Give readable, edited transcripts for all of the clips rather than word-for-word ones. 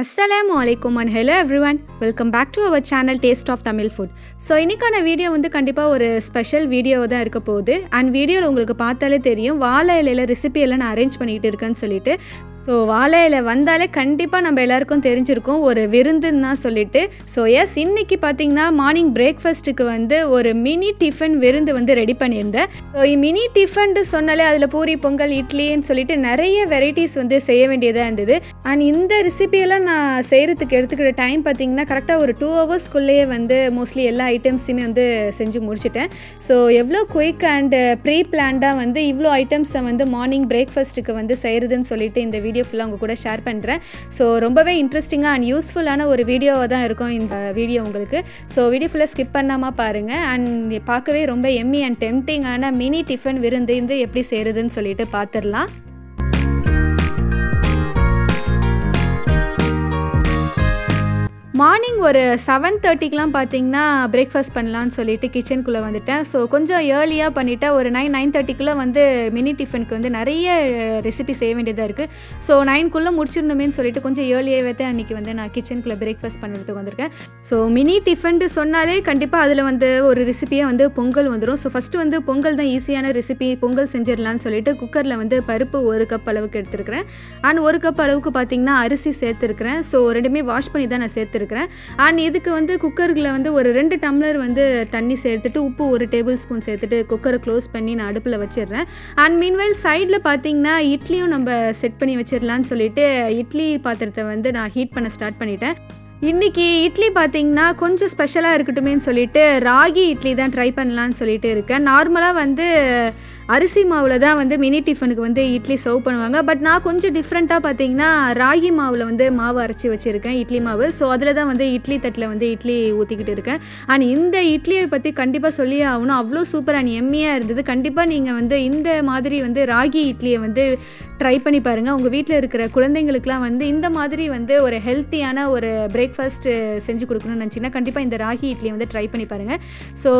Assalamualaikum and hello everyone. Welcome back to our channel Tasteoftamilfood. So இன்னைக்கான video வந்து கண்டிப்பா ஒரு ஸ்பெஷல் வீடியோ தான் இருக்க போகுது. And வீடியோல உங்களுக்கு பார்த்தாலே தெரியும் வாழை இலையில ரெசிபி எல்லாம் நான் அரேஞ்ச் பண்ணிட்டு இருக்கேன்னு சொல்லிட்டு. ஸோ வாழை இலை வந்தாலே கண்டிப்பாக நம்ம எல்லாருக்கும் தெரிஞ்சிருக்கும் ஒரு விருந்துன்னு தான் சொல்லிட்டு. ஸோ எஸ் இன்றைக்கி பார்த்தீங்கன்னா மார்னிங் பிரேக்ஃபாஸ்ட்டுக்கு வந்து ஒரு மினி டிஃபன் விருந்து வந்து ரெடி பண்ணியிருந்தேன். ஸோ மினி டிஃபன் சொன்னாலே அதில் பூரி பொங்கல் இட்லின்னு சொல்லிட்டு நிறைய வெரைட்டிஸ் வந்து செய்ய வேண்டியதாக இருந்தது. அண்ட் இந்த ரெசிபியெல்லாம் நான் செய்கிறதுக்கு எடுத்துக்கிற டைம் பார்த்தீங்கன்னா கரெக்டாக ஒரு 2 ஹவர்ஸ்க்குள்ளேயே வந்து மோஸ்ட்லி எல்லா ஐட்டம்ஸுமே வந்து செஞ்சு முடிச்சிட்டேன். ஸோ எவ்வளோ குயிக் அண்ட் ப்ரீ பிளான்டாக வந்து இவ்வளோ ஐட்டம்ஸை வந்து மார்னிங் பிரேக்ஃபாஸ்ட்டுக்கு வந்து செய்கிறதுன்னு சொல்லிட்டு இந்த வீடியோ ஃபுல்லாக உங்கள் கூட ஷேர் பண்ணுறேன். ஸோ ரொம்பவே இன்ட்ரெஸ்டிங்காக அண்ட் யூஸ்ஃபுல்லான ஒரு வீடியோவாக தான் இருக்கும் இந்த வீடியோ உங்களுக்கு. ஸோ வீடியோ ஃபுல்லாக ஸ்கிப் பண்ணாமல் பாருங்கள். அண்ட் பார்க்கவே ரொம்ப எம்மி அண்ட் டெம்டிங்கான மினி டிஃபன் விருந்து இது எப்படி செய்கிறதுன்னு சொல்லிட்டு பார்த்துடலாம். மார்னிங் ஒரு 7:30க்கெலாம் பார்த்தீங்கன்னா பிரேக்ஃபாஸ்ட் பண்ணலான்னு சொல்லிட்டு கிச்சனுக்குள்ளே வந்துட்டேன். ஸோ கொஞ்சம் ஏர்லியாக பண்ணிவிட்டேன். ஒரு 9:30க்குள்ளே வந்து மினி டிஃபனுக்கு வந்து நிறைய ரெசிபி செய்ய வேண்டியதாக இருக்குது. ஸோ 9க்குள்ளே முடிச்சிடணுமேனு சொல்லிட்டு கொஞ்சம் ஏர்லியாகவே தான் அன்றைக்கி வந்து நான் கிச்சனுக்குள்ளே பிரேக்ஃபாஸ்ட் பண்ணுறதுக்கு வந்திருக்கேன். ஸோ மினி டிஃபன் சொன்னாலே கண்டிப்பாக அதில் வந்து ஒரு ரெசிபியாக வந்து பொங்கல் வந்துடும். ஸோ ஃபஸ்ட்டு வந்து பொங்கல் தான் ஈஸியான ரெசிபி, பொங்கல் செஞ்சிடலான்னு சொல்லிட்டு குக்கரில் வந்து பருப்பு 1 கப் அளவுக்கு எடுத்துருக்கிறேன். அண்ட் 1 கப் அளவுக்கு பார்த்திங்கன்னா அரிசி சேர்த்துருக்கிறேன். ஸோ ரெண்டுமே வாஷ் பண்ணி தான் நான் சேர்த்துருக்கேன். அண்ட் இதுக்கு வந்து குக்கரில் வந்து ஒரு 2 டம்ளர் வந்து தண்ணி சேர்த்துட்டு உப்பு 1 டேபிள் ஸ்பூன் சேர்த்துட்டு குக்கரை க்ளோஸ் பண்ணி நான் அடுப்பில் வச்சிடுறேன். அண்ட் மீன்வைல் சைடில் பார்த்தீங்கன்னா இட்லியும் நம்ம செட் பண்ணி வச்சிடலான்னு சொல்லிட்டு இட்லி பாத்திரத்தை வந்து நான் ஹீட் பண்ண ஸ்டார்ட் பண்ணிட்டேன். இன்றைக்கி இட்லி பார்த்திங்கன்னா கொஞ்சம் ஸ்பெஷலாக இருக்கட்டுமேன்னு சொல்லிட்டு ராகி இட்லி தான் ட்ரை பண்ணலான்னு சொல்லிட்டு இருக்கேன். நார்மலாக வந்து அரிசி மாவில் தான் வந்து மினி டிஃபனுக்கு வந்து இட்லி சர்வ் பண்ணுவாங்க. பட் நான் கொஞ்சம் டிஃப்ரெண்ட்டாக பார்த்தீங்கன்னா ராகி மாவில் வந்து மாவு அரைச்சி வச்சுருக்கேன், இட்லி மாவு. ஸோ அதில் தான் வந்து இட்லி தட்டில் வந்து இட்லி ஊற்றிக்கிட்டு இருக்கேன். அண்ட் இந்த இட்லியை பற்றி கண்டிப்பாக சொல்லியே ஆகணும், அவ்வளோ சூப்பர் அண்ட் எம்மியாக இருந்தது. கண்டிப்பாக நீங்கள் வந்து இந்த மாதிரி வந்து ராகி இட்லியை வந்து ட்ரை பண்ணி பாருங்கள். உங்கள் வீட்டில் இருக்கிற குழந்தைங்களுக்குலாம் வந்து இந்த மாதிரி வந்து ஒரு ஹெல்த்தியான ஒரு பிரேக்ஃபாஸ்ட்டு செஞ்சு கொடுக்கணும்னு நினச்சிங்கன்னா கண்டிப்பாக இந்த ராகி இட்லியை வந்து ட்ரை பண்ணி பாருங்கள். ஸோ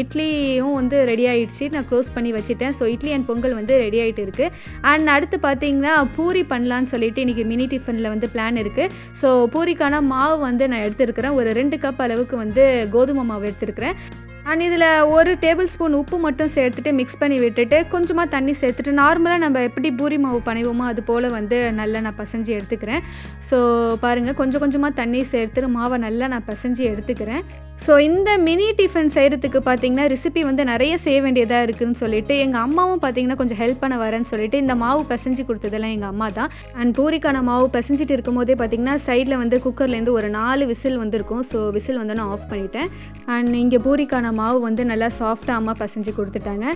இட்லியும் வந்து ரெடி ஆகிடுச்சு, நான் க்ளோஸ் பண்ணி வச்சுட்டேன். ஸோ இட்லி அண்ட் பொங்கல் வந்து ரெடி ஆகிட்டு இருக்குது. அண்ட் அடுத்து பார்த்தீங்கன்னா பூரி பண்ணலான்னு சொல்லிட்டு இன்றைக்கி மினி டிஃபனில் வந்து பிளான் இருக்குது. ஸோ பூரிக்கான மாவு வந்து நான் எடுத்துருக்கிறேன். ஒரு 2 கப் அளவுக்கு வந்து கோதுமை மாவு எடுத்துருக்கிறேன். அண்ட் இதில் 1 டேபிள் ஸ்பூன் உப்பு மட்டும் சேர்த்துட்டு மிக்ஸ் பண்ணி விட்டுட்டு கொஞ்சமாக தண்ணி சேர்த்துட்டு நார்மலாக நம்ம எப்படி பூரி மாவு பனைவோமோ அது போல் வந்து நல்லா நான் பசைஞ்சு எடுத்துக்கிறேன். ஸோ பாருங்கள், கொஞ்சம் கொஞ்சமாக தண்ணி சேர்த்துட்டு மாவை நல்லா நான் பசைஞ்சு எடுத்துக்கிறேன். ஸோ இந்த மினி டிஃபன் செய்கிறதுக்கு பார்த்திங்கன்னா ரெசிபி வந்து நிறைய செய்ய வேண்டியதாக இருக்குதுன்னு சொல்லிட்டு எங்கள் அம்மாவும் பார்த்திங்கன்னா கொஞ்சம் ஹெல்ப் பண்ண வரேன்னு சொல்லிட்டு இந்த மாவு பசைஞ்சு கொடுத்ததெல்லாம் எங்கள் அம்மா தான். அண்ட் பூரிக்கான மாவு பசைஞ்சிட்டு இருக்கும் போதே பார்த்திங்கன்னா சைடில் வந்து குக்கர்லேருந்து ஒரு 4 விசில் வந்துருக்கும். ஸோ விசில் வந்து நான் ஆஃப் பண்ணிட்டேன். அண்ட் இங்கே பூரிக்கான மாவு வந்து நல்லா சாஃப்டாக அம்மா பசைஞ்சு கொடுத்துட்டாங்க.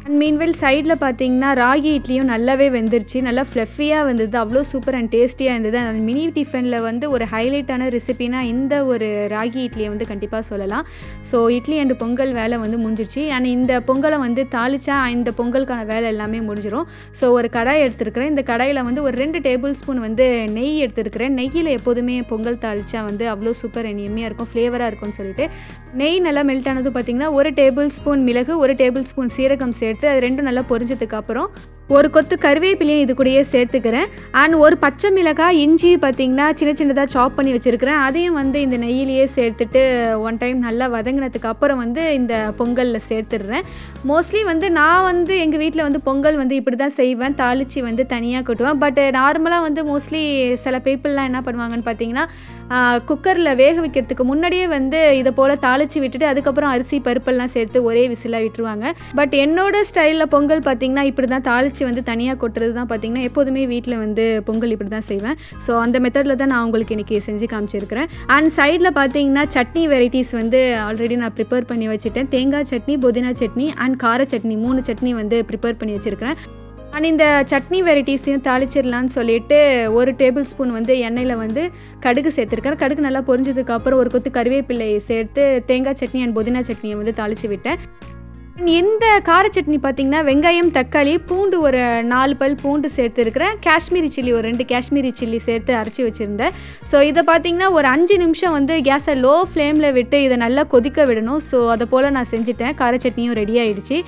அண்ட் மீன்வெல் சைடில் பார்த்தீங்கன்னா ராகி இட்லியும் நல்லாவே வெந்துருச்சு, நல்லா ஃப்ளஃபியாக வந்தது, அவ்வளோ சூப்பர் அண்ட் டேஸ்டியாக இருந்தது. அந்த மினி டிஃபனில் வந்து ஒரு ஹைலைட்டான ரெசிபினா இந்த ஒரு ராகி இட்லியை வந்து கண்டிப்பாக சொல்லலாம். ஸோ இட்லி அண்ட் பொங்கல் வேலை வந்து முடிஞ்சிருச்சு. அண்ட் இந்த பொங்கலை வந்து தாளிச்சா இந்த பொங்கலுக்கான வேலை எல்லாமே முடிஞ்சிடும். ஸோ ஒரு கடாய் எடுத்துருக்கிறேன். இந்த கடாயில் வந்து ஒரு 2 டேபிள் ஸ்பூன் வந்து நெய் எடுத்துருக்கிறேன். நெய்யில் எப்போதுமே பொங்கல் தாளிச்சா வந்து அவ்வளோ சூப்பர் அண்ட் எம்மியாக இருக்கும், ஃப்ளேவராக இருக்கும்னு சொல்லிட்டு நெய் நல்லா மெல்ட் ஆனது பார்த்திங்கன்னா 1 டேபிள் ஸ்பூன் மிளகு, 1 டேபிள் ஸ்பூன் சீரகம் சேர்த்து அது ரெண்டும் நல்லா பொரிஞ்சதுக்கு அப்புறம் 1 கொத்து கருவேப்பிலையும் இது கூடயே சேர்த்துக்கிறேன். அண்ட் 1 பச்சை மிளகாய், இஞ்சி பார்த்திங்கன்னா சின்ன சின்னதாக சாப் பண்ணி வச்சுருக்கிறேன். அதையும் வந்து இந்த நெய்யிலேயே சேர்த்துட்டு 1 டைம் நல்லா வதங்கினதுக்கு அப்புறம் வந்து இந்த பொங்கலில் சேர்த்துடுறேன். மோஸ்ட்லி வந்து நான் வந்து எங்கள் வீட்டில் வந்து பொங்கல் வந்து இப்படி தான் செய்வேன், தாளித்து வந்து தனியாக கொட்டுவேன். பட் நார்மலாக வந்து மோஸ்ட்லி சில பீப்புளெலாம் என்ன பண்ணுவாங்கன்னு பார்த்தீங்கன்னா குக்கரில் வேக வைக்கிறதுக்கு முன்னாடியே வந்து இதை போல் தாளித்து விட்டுட்டு அதுக்கப்புறம் அரிசி பருப்பெல்லாம் சேர்த்து ஒரே விசிலாக விட்டுருவாங்க. பட் என்னோட ஸ்டைலில் பொங்கல் பார்த்திங்கன்னா இப்படி தான் தாளித்து வந்து தனியாக கொட்டுறது தான் பார்த்திங்கன்னா எப்போதுமே வீட்டில் வந்து பொங்கல் இப்படி தான் செய்வேன். ஸோ அந்த மெத்தடில் தான் நான் உங்களுக்கு இன்றைக்கி செஞ்சு காமிச்சிருக்கிறேன். அண்ட் சைடில் பார்த்திங்கன்னா சட்னி வெரைட்டிஸ் வந்து ஆல்ரெடி நான் ப்ரிப்பேர் பண்ணி வச்சுட்டேன். தேங்காய் சட்னி, புதினா சட்னி அண்ட் கார சட்னி 3 சட்னி வந்து ப்ரிப்பேர் பண்ணி வச்சுருக்கிறேன். அண்ட் இந்த சட்னி வெரைட்டிஸையும் தாளிச்சிடலான்னு சொல்லிட்டு 1 டேபிள் ஸ்பூன் வந்து எண்ணெயில் வந்து கடுகு சேர்த்துருக்கேன். கடுகு நல்லா பொரிஞ்சதுக்கப்புறம் 1 கொத்து கருவேப்பிலை சேர்த்து தேங்காய் சட்னி அண்ட் புதினா சட்னியை வந்து தாளித்து விட்டேன். இந்த கார சட்னி பார்த்திங்கன்னா வெங்காயம், தக்காளி, பூண்டு ஒரு 4 பல் பூண்டு சேர்த்துருக்கிறேன். காஷ்மீரி சில்லி ஒரு 2 காஷ்மீரி சில்லி சேர்த்து அரைச்சி வச்சுருந்தேன். ஸோ இதை பார்த்திங்கன்னா ஒரு 5 நிமிஷம் வந்து கேஸை லோ ஃப்ளேமில் விட்டு இதை நல்லா கொதிக்க விடணும். ஸோ அதை போல் நான் செஞ்சுட்டேன். கார சட்னியும் ரெடி ஆகிடுச்சு.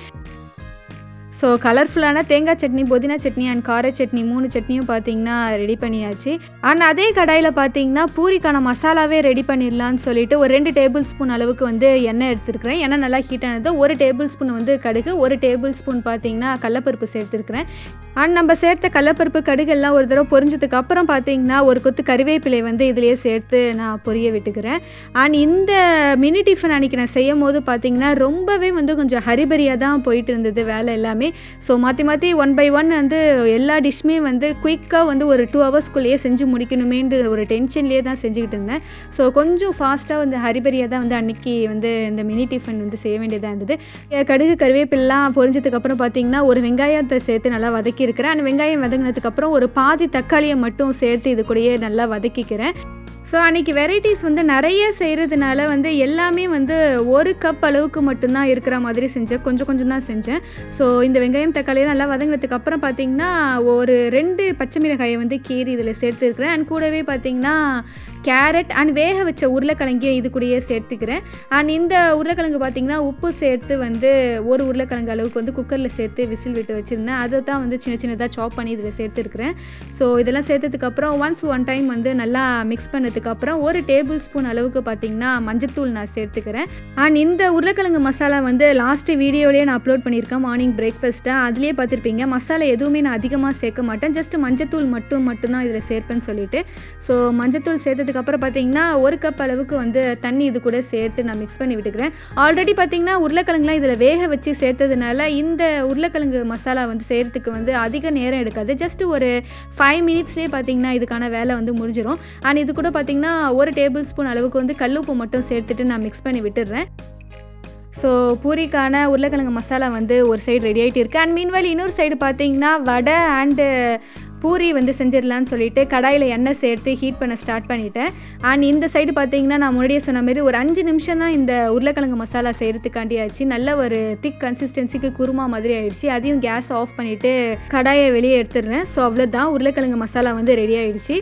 ஸோ கலர்ஃபுல்லான தேங்காய் சட்னி, புதினா சட்னி அண்ட் கார சட்னி 3 சட்னியும் பார்த்தீங்கன்னா ரெடி பண்ணியாச்சு. அண்ட் அதே கடாயில் பார்த்தீங்கன்னா பூரிக்கான மசாலாவே ரெடி பண்ணிடலான்னு சொல்லிட்டு ஒரு 2 டேபிள் ஸ்பூன் அளவுக்கு வந்து எண்ணெய் எடுத்துருக்கிறேன். எண்ணெய் நல்லா ஹீட் ஆனது 1 டேபிள் ஸ்பூன் வந்து கடுகு, 1 டேபிள் ஸ்பூன் பார்த்தீங்கன்னா கடலப்பருப்பு சேர்த்துருக்கிறேன். அண்ட் நம்ம சேர்த்த கடலப்பருப்பு கடுகு எல்லாம் ஒரு தடவை பொரிஞ்சதுக்கு அப்புறம் பார்த்தீங்கன்னா ஒரு கொத்து கறிவேப்பிலை வந்து இதிலேயே சேர்த்து நான் பொரிய விட்டுக்கிறேன். அண்ட் இந்த மினி டிஃபன் அன்றைக்கி நான் செய்யும் போது பார்த்தீங்கன்னா ரொம்பவே வந்து கொஞ்சம் ஹரிபரியாக தான் போயிட்டு இருந்தது வேலை எல்லாமே. ஸோ மாற்றி மாற்றி 1 by 1 வந்து எல்லா டிஷ்ஷுமே வந்து குயிக்காக வந்து ஒரு 2 ஹவர்ஸ்க்குள்ளேயே செஞ்சு முடிக்கணுமேன்ற ஒரு டென்ஷன்லேயே தான் செஞ்சுக்கிட்டு இருந்தேன். ஸோ கொஞ்சம் ஃபாஸ்ட்டாக வந்து ஹரிபரியாக தான் வந்து அன்றைக்கி வந்து இந்த மினி டிஃபன் வந்து செய்ய வேண்டியதாக இருந்தது. கடுகு கறிவேப்பிலாம் பொரிஞ்சதுக்கப்புறம் பார்த்தீங்கன்னா ஒரு வெங்காயத்தை சேர்த்து நல்லா வதக்கியிருக்கிறேன். அந்த வெங்காயம் வதங்கினதுக்கப்புறம் ஒரு பாதி தக்காளியை மட்டும் சேர்த்து இது கூடயே நல்லா வதக்கிக்கிறேன். ஸோ அன்றைக்கி வெரைட்டிஸ் வந்து நிறைய செய்கிறதுனால வந்து எல்லாமே வந்து 1 கப் அளவுக்கு மட்டும்தான் இருக்கிற மாதிரி செஞ்சேன். கொஞ்சம் தான் செஞ்சேன். ஸோ இந்த வெங்காயம் தக்காளியெல்லாம் நல்லா வதங்கினதுக்கு அப்புறம் பார்த்திங்கன்னா ஒரு 2 பச்சை மிளகாயை வந்து கீரி இதில் சேர்த்துருக்கிறேன். அண்ட் கூடவே பார்த்திங்கன்னா கேரட் அண்ட் வேக வச்ச உருளைக்கிழங்கையும் இது கூடயே சேர்த்துக்கிறேன். அண்ட் இந்த உருளைக்கிழங்கு பார்த்திங்கன்னா உப்பு சேர்த்து வந்து ஒரு உருளைக்கிழங்கு அளவுக்கு வந்து குக்கரில் சேர்த்து விசில் விட்டு வச்சுருந்தேன். அதை தான் வந்து சின்னதாக சாப் பண்ணி இதில் சேர்த்துருக்கிறேன். ஸோ இதெல்லாம் சேர்த்ததுக்கப்புறம் ஒன் டைம் வந்து நல்லா மிக்ஸ் பண்ணதுக்கப்புறம் 1 டேபிள் ஸ்பூன் அளவுக்கு பார்த்திங்கன்னா மஞ்சத்தூள் நான் சேர்த்துக்கிறேன். அண்ட் இந்த உருளைக்கிழங்கு மசாலா வந்து லாஸ்ட்டு வீடியோலேயே நான் அப்லோட் பண்ணியிருக்கேன் மார்னிங் பிரேக்ஃபாஸ்ட்டாக. அதுலேயே பார்த்துருப்பீங்க மசாலா எதுவுமே நான் அதிகமாக சேர்க்க மாட்டேன். ஜஸ்ட் மஞ்சத்தூள் மட்டும்தான் இதில் சேர்ப்பேன்னு சொல்லிட்டு. ஸோ மஞ்சத்தூள் சேர்த்ததுக்கப்புறம் பார்த்தீங்கன்னா 1 கப் அளவுக்கு வந்து தண்ணி இது கூட சேர்த்து நான் மிக்ஸ் பண்ணி விட்டுக்கிறேன். ஆல்ரெடி பார்த்தீங்கன்னா உருளைக்கிழங்குலாம் இதில் வேக வச்சு சேர்த்ததுனால இந்த உருளைக்கிழங்கு மசாலா வந்து செய்கிறதுக்கு வந்து அதிக நேரம் எடுக்காது. ஜஸ்ட் ஒரு 5 மினிட்ஸ்லேயே பார்த்தீங்கன்னா இதுக்கான வேலை வந்து முடிஞ்சிடும். அண்ட் இது கூட பார்த்தீங்கன்னா 1 டேபிள் ஸ்பூன் அளவுக்கு வந்து கல்லுப்பு மட்டும் சேர்த்துட்டு நான் மிக்ஸ் பண்ணி விட்டுடுறேன். ஸோ பூரிக்கான உருளைக்கிழங்கு மசாலா வந்து ஒரு சைடு ரெடி ஆகிட்டு இருக்குது. அண்ட் மீன்வைல் இன்னொரு சைடு பார்த்தீங்கன்னா வடை அண்டு பூரி வந்து செஞ்சிடலான்னு சொல்லிட்டு கடாயில் எண்ணெய் சேர்த்து ஹீட் பண்ண ஸ்டார்ட் பண்ணிட்டேன். அண்ட் இந்த சைடு பார்த்தீங்கன்னா நான் முன்னாடியே சொன்ன மாதிரி ஒரு 5 நிமிஷம் தான் இந்த உருளைக்கிழங்கு மசாலா செய்கிறதுக்காண்டி ஆச்சு. நல்ல ஒரு திக் கன்சிஸ்டன்சிக்கு குருமா மாதிரி ஆயிடுச்சு. அதையும் கேஸ் ஆஃப் பண்ணிவிட்டு கடாயை வெளியே எடுத்துடுறேன். ஸோ அவ்வளோதான், உருளைக்கிழங்கு மசாலா வந்து ரெடி ஆகிடுச்சு.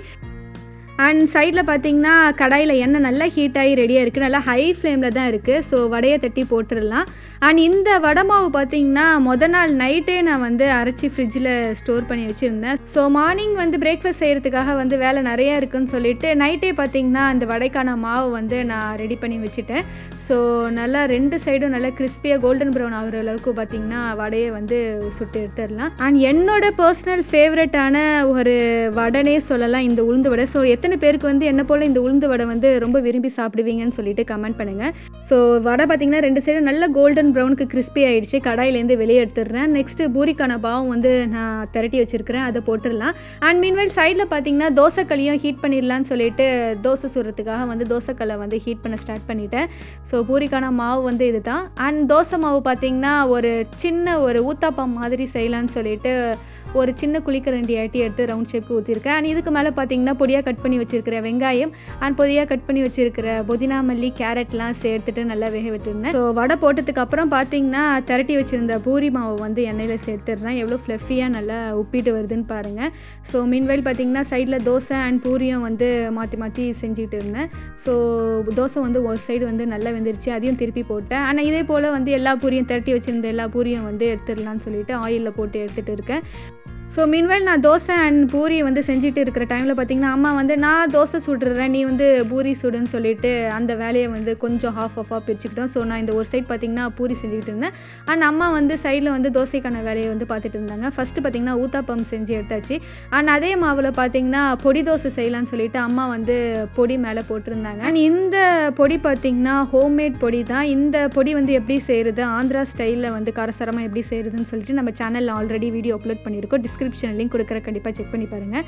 அண்ட் சைடில் பார்த்தீங்கன்னா கடாயில் எண்ணெய் நல்லா ஹீட் ஆகி ரெடியாக இருக்குது. நல்லா ஹை ஃப்ளேமில் தான் இருக்குது. ஸோ வடையை தட்டி போட்டுடலாம். அண்ட் இந்த வடை மாவு பார்த்தீங்கன்னா நாள் நைட்டே நான் வந்து அரைச்சி ஃப்ரிட்ஜில் ஸ்டோர் பண்ணி வச்சுருந்தேன். ஸோ மார்னிங் வந்து பிரேக்ஃபாஸ்ட் செய்கிறதுக்காக வந்து வேலை நிறையா இருக்குதுன்னு சொல்லிட்டு நைட்டே பார்த்தீங்கன்னா அந்த வடைக்கான மாவு வந்து நான் ரெடி பண்ணி வச்சுட்டேன். ஸோ நல்லா 2 சைடும் நல்லா கிறிஸ்பியாக கோல்டன் ப்ரௌன் ஆகிற அளவுக்கு பார்த்தீங்கன்னா வடையை வந்து சுட்டு எடுத்துடலாம். அண்ட் என்னோட பர்சனல் ஃபேவரட்டான ஒரு வடைனே சொல்லலாம் இந்த உளுந்து வடை. ஸோ எத்தனை பேருக்கு வந்து என்ன போல் இந்த உளுந்து வடை வந்து ரொம்ப விரும்பி சாப்பிடுவீங்கன்னு சொல்லிட்டு கமெண்ட் பண்ணுங்கள். ஸோ வடை பார்த்தீங்கன்னா 2 சைடும் நல்ல கோல்டன் ப்ரௌனுக்கு கிறிஸ்பி ஆகிடுச்சு. கடாயிலேருந்து வெளியே எடுத்துடுறேன். நெக்ஸ்ட்டு பூரிக்கான பாவம் வந்து நான் திரட்டி வச்சுருக்கிறேன், அதை போட்டுடலாம். அண்ட் மீன்வைல் சைடில் பார்த்தீங்கன்னா தோசைக்கல்லையும் ஹீட் பண்ணிடலான்னு சொல்லிட்டு தோசை சுடுறதுக்காக வந்து தோசைக்கல்லை வந்து ஹீட் பண்ண ஸ்டார்ட் பண்ணிட்டேன். ஸோ பூரிக்கான மாவு வந்து இது தான். அண்ட் தோசை மாவு பார்த்தீங்கன்னா ஒரு சின்ன ஒரு ஊத்தாப்பம் மாதிரி செய்யலான்னு சொல்லிட்டு ஒரு சின்ன குழிக்கரண்டி ஆட்டி எடுத்து ரவுண்ட் ஷேப்புக்கு ஊற்றிருக்கேன். அண்ட் இதுக்கு மேலே பார்த்தீங்கன்னா பொடியாக கட் பண்ணி வச்சுருக்கிற வெங்காயம் அண்ட் பொடியாக கட் பண்ணி வச்சுருக்கிற புதினா மல்லி கேரட்லாம் சேர்த்துட்டு நல்லா வேக விட்டுருந்தேன். ஸோ வடை போட்டதுக்கு அப்புறம் பார்த்தீங்கன்னா திரட்டி வச்சுருந்த பூரி மாவு வந்து எண்ணெயில் சேர்த்துடுறேன். எவ்வளோ ஃப்ளஃபியாக நல்லா உப்பிட்டு வருதுன்னு பாருங்கள். ஸோ மீன்வைல் பார்த்தீங்கன்னா சைடில் தோசை அண்ட் பூரியும் வந்து மாற்றி செஞ்சுக்கிட்டு இருந்தேன். ஸோ தோசை வந்து ஒரு சைடு வந்து நல்லா வெந்துருச்சு, அதையும் திருப்பி போட்டேன். ஆனால் இதே போல் வந்து எல்லா பூரியும் திரட்டி வச்சுருந்த எல்லா பூரியும் வந்து எடுத்துடலான்னு சொல்லிட்டு ஆயிலில் போட்டு எடுத்துகிட்டு இருக்கேன். ஸோ மீன்வைல் நான் தோசை அண்ட் பூரி வந்து செஞ்சுட்டு இருக்கிற டைமில் பார்த்திங்கன்னா அம்மா வந்து நான் தோசை சுடுறேன், நீ வந்து பூரி சுடுன்னு சொல்லிட்டு அந்த வேலையை வந்து கொஞ்சம் ஆஃபாக பிரிச்சுக்கிட்டோம். ஸோ நான் இந்த ஒரு சைட் பார்த்திங்கன்னா பூரி செஞ்சுக்கிட்டு இருந்தேன். அண்ட் அம்மா வந்து சைடில் வந்து தோசைக்கான வேலையை வந்து பார்த்துட்டு இருந்தாங்க. ஃபஸ்ட்டு பார்த்திங்கன்னா ஊத்தாப்பம் செஞ்சு எடுத்தாச்சு. அண்ட் அதே மாவில் பார்த்திங்கன்னா பொடி தோசை செய்யலான்னு சொல்லிட்டு அம்மா வந்து பொடி மேலே போட்டிருந்தாங்க. அண்ட் இந்த பொடி பார்த்திங்கன்னா ஹோம்மேட் பொடி தான். இந்த பொடி வந்து எப்படி செய்கிறது, ஆந்திரா ஸ்டைலில் வந்து காரசாரமாக எப்படி செய்கிறதுன்னு சொல்லிட்டு நம்ம சேனலில் ஆல்ரெடி வீடியோ அப்லோட் பண்ணியிருக்கோம். டிஸ்கிரிப்ஷன் லிங்க் கொடுக்குற, கண்டிப்பாக செக் பண்ணி பாருங்கள்.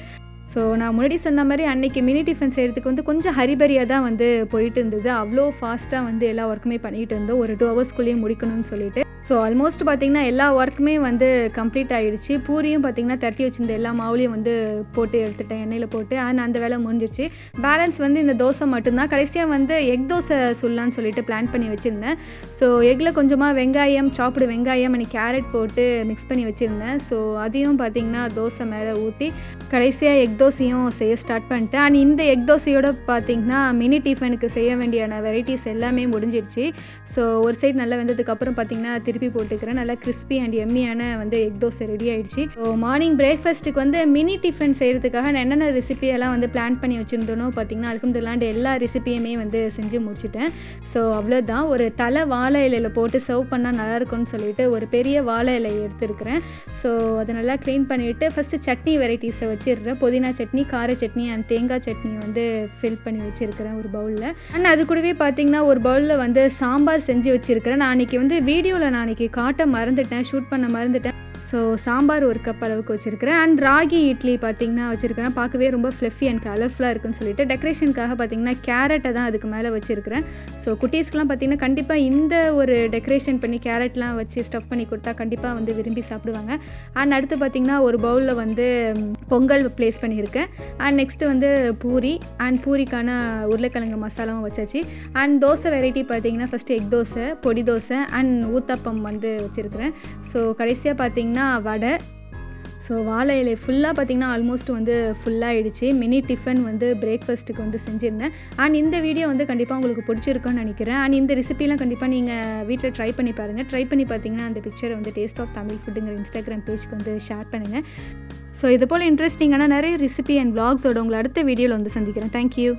ஸோ நான் முன்னாடி சொன்ன மாதிரி அன்றைக்கி மினி டிஃபன் செய்கிறதுக்கு வந்து கொஞ்சம் ஹரிபரியாக தான் வந்து போயிட்டு இருந்தது. அவ்வளோ ஃபாஸ்ட்டாக வந்து எல்லா ஒர்க்குமே பண்ணிகிட்டு இருந்தோம், ஒரு 2 ஹவர்ஸ்க்குள்ளேயே முடிக்கணும்னு சொல்லிட்டு. ஸோ ஆல்மோஸ்ட் பார்த்திங்கன்னா எல்லா ஒர்க்குமே வந்து கம்ப்ளீட் ஆகிடுச்சு. பூரியும் பார்த்திங்கன்னா தட்டி வச்சுருந்த எல்லா மாவுலையும் வந்து போட்டு எடுத்துட்டேன் எண்ணெயில் போட்டு. அண்ட் அந்த வேலை முடிஞ்சிருச்சு. பேலன்ஸ் வந்து இந்த தோசை மட்டும்தான். கடைசியாக வந்து எக் தோசை சொல்லலான்னு சொல்லிட்டு பிளான் பண்ணி வச்சுருந்தேன். ஸோ எக்கில் கொஞ்சமாக வெங்காயம், சாப்பிடு வெங்காயம் அண்ட் கேரட் போட்டு மிக்ஸ் பண்ணி வச்சுருந்தேன். ஸோ அதையும் பார்த்திங்கன்னா தோசை மேலே ஊற்றி கடைசியாக எக் தோசையும் செய்ய ஸ்டார்ட் பண்ணிட்டேன். அண்ட் இந்த எக் தோசையோடு பார்த்திங்கன்னா மினி டிஃபனுக்கு செய்ய வேண்டியான வெரைட்டிஸ் எல்லாமே முடிஞ்சிருச்சு. ஸோ ஒரு சைடு நல்லா வெந்ததுக்கப்புறம் பார்த்திங்கன்னா திருப்பி திருப்பி போட்டுக்கிறேன். நல்லா கிறிஸ்பி அண்ட் எம்மியான வந்து எக் தோசை ரெடி ஆகிடுச்சு. ஸோ மார்னிங் பிரேக்ஃபாஸ்ட்டுக்கு வந்து மினி டிஃபன் செய்கிறதுக்காக நான் என்னென்ன ரெசிபியெல்லாம் வந்து பிளான் பண்ணி வச்சுருந்தோனோ பார்த்திங்கன்னா அல்ஹம்துலில்லாஹ் எல்லா ரெசிபியுமே வந்து செஞ்சு முடிச்சுட்டேன். ஸோ அவ்வளோதான். ஒரு தலை வாழை இலையில் போட்டு சர்வ் பண்ணால் நல்லாயிருக்கும்னு சொல்லிட்டு ஒரு பெரிய வாழை இலை எடுத்துருக்கிறேன். ஸோ அதை நல்லா க்ளீன் பண்ணிவிட்டு ஃபஸ்ட்டு சட்னி வெரைட்டிஸை வச்சிடுறேன். புதினா சட்னி, கார சட்னி அண்ட் தேங்காய் சட்னி வந்து ஃபில் பண்ணி வச்சுருக்கிறேன் ஒரு பவுலில். அண்ட் அது கூடவே பார்த்திங்கன்னா ஒரு பவுலில் வந்து சாம்பார் செஞ்சு வச்சுருக்கிறேன். நான் அன்றைக்கி வந்து வீடியோவில் நான் அன்றைக்கி காட்ட மறந்துட்டேன், ஷூட் பண்ண மறந்துட்டேன். ஸோ சாம்பார் ஒரு கப் அளவுக்கு வச்சுருக்கிறேன். அண்ட் ராகி இட்லி பார்த்திங்கன்னா வச்சுருக்கிறேன். பார்க்கவே ரொம்ப ஃப்ளஃபி அண்ட் கலர்ஃபுல்லாக இருக்குன்னு சொல்லிட்டு டெக்கரேஷனுக்காக பார்த்திங்கன்னா கேரட்டை தான் அதுக்கு மேலே வச்சுருக்கிறேன். ஸோ குட்டீஸ்க்கெலாம் பார்த்திங்கன்னா கண்டிப்பாக இந்த ஒரு டெக்கரேஷன் பண்ணி கேரட்லாம் வச்சு ஸ்டஃப் பண்ணி கொடுத்தா கண்டிப்பாக வந்து விரும்பி சாப்பிடுவாங்க. அண்ட் அடுத்து பார்த்திங்கன்னா ஒரு பவுலில் வந்து பொங்கல் ப்ளேஸ் பண்ணியிருக்கேன். அண்ட் நெக்ஸ்ட்டு வந்து பூரி அண்ட் பூரிக்கான உருளைக்கிழங்கு மசாலாவும் வச்சாச்சு. அண்ட் தோசை வெரைட்டி பார்த்திங்கன்னா ஃபஸ்ட்டு எக் தோசை, பொடி தோசை அண்ட் ஊத்தப்பம் வந்து வச்சுருக்கிறேன். ஸோ கடைசியாக பார்த்திங்கன்னா வடை. ஸோ வாழை இலை ஃபுல்லாக பார்த்திங்கன்னா ஆல்மோஸ்ட் வந்து ஃபுல்லாகிடுச்சு. மினி டிஃபன் வந்து பிரேக்ஃபாஸ்ட்டுக்கு வந்து செஞ்சுருந்தேன். அண்ட் இந்த வீடியோ வந்து கண்டிப்பாக உங்களுக்கு பிடிச்சிருக்குன்னு நினைக்கிறேன். அண்ட் இந்த ரெசிபிலாம் கண்டிப்பாக நீங்கள் வீட்டில் ட்ரை பண்ணி பாருங்கள். ட்ரை பண்ணி பார்த்தீங்கன்னா அந்த பிக்சரை வந்து டேஸ்ட் ஆஃப் தமிழ் ஃபுட்டுங்கிற இன்ஸ்டாகிராம் பேஜ்க்கு வந்து ஷேர் பண்ணுங்கள். ஸோ இது போல் இன்ட்ரெஸ்டிங்கான நிறைய ரெசிபி அண்ட் வ்ளாக்ஸோட உங்களை அடுத்த வீடியோவில் வந்து சந்திக்கிறேன். தேங்க்யூ.